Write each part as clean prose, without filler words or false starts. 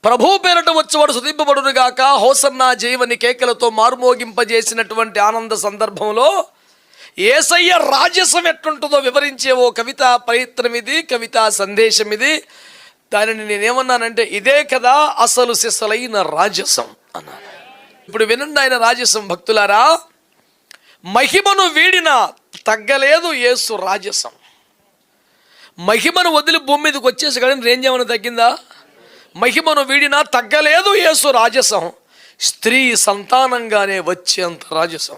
ప్రభు పేరట వచ్చేవాడు స్తుతింపబడును గాక, హోసన్నా జయమని కేకలతో మారుమోగింపజేసినటువంటి ఆనంద సందర్భంలో యేసయ్య రాజసం ఎట్లుంటుందో వివరించే ఓ కవితా ప్రయత్నం ఇది, కవితా సందేశం ఇది. దానిని నేనేమన్నానంటే, ఇదే కదా అసలు సిసలైన రాజసం అన్నాను. ఇప్పుడు వినండి ఆయన రాజసం. భక్తులారా, మహిమను వీడిన తగ్గలేదు యేసు రాజసం. మహిమను వదిలి భూమి మీదకి వచ్చేసి కానీ రేంజ్ ఏమైనా తగ్గిందా? మహిమను వీడినా తగ్గలేదు యేసు రాజసం. స్త్రీ సంతానంగానే వచ్చేంత రాజసం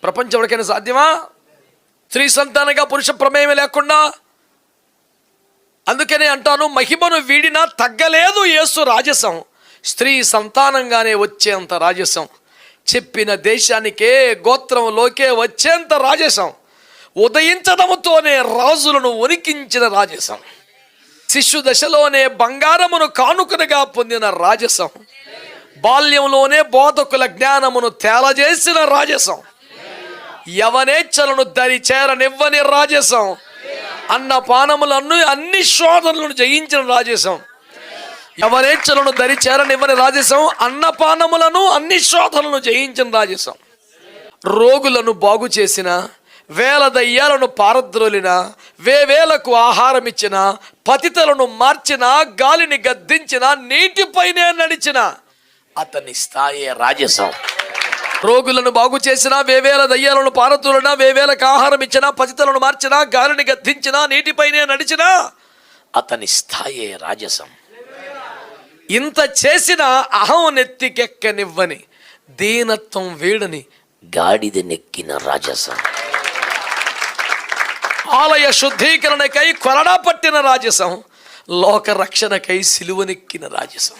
ప్రపంచం ఎవరికైనా సాధ్యమా? స్త్రీ సంతానంగా పురుష ప్రమేయం లేకుండా. అందుకనే అంటాను, మహిమను వీడినా తగ్గలేదు యేసు రాజసం. స్త్రీ సంతానంగానే వచ్చేంత రాజసం. చెప్పిన దేశానికే గోత్రంలోకే వచ్చేంత రాజసం. ఉదయించడముతోనే రాజులను వణికించిన రాజసం. శిశు దశలోనే బంగారమును కానుకనుగా పొందిన రాజసం. బాల్యంలోనే బోధకుల జ్ఞానమును తేలజేసిన రాజసం. యవనేచ్ఛలను దరి చేరనివ్వని రాజసం. అన్నపానములను అన్ని శోధనలను జయించిన రాజసం. యవనేచ్ఛలను దరి చేరనివ్వని రాజసం. అన్నపానములను అన్ని శోధనలను జయించిన రాజసం. రోగులను బాగు చేసిన, వేల దయ్యాలను పారద్రోలిన, వేవేలకు ఆహారం ఇచ్చిన, పతితలను మార్చిన, గాలిని గద్దించిన, నీటిపైనే నడిచిన అతని స్థాయే రాజసం. రోగులను బాగు చేసిన, వేవేల దయ్యాలను పారద్రోలిన, వేవేలకు ఆహారం ఇచ్చిన, పతితలను మార్చిన, గాలిని గద్దించిన, నీటిపైనే నడిచిన అతని స్థాయే రాజసం. ఇంత చేసిన అహం నెత్తికెక్కనివ్వని, దీనత్వం వీడని, గాడిద నెక్కిన రాజసం. ఆలయ శుద్ధీకరణకై కొరడా పట్టిన రాజసం. లోక రక్షణకై సిలువనెక్కిన రాజసం.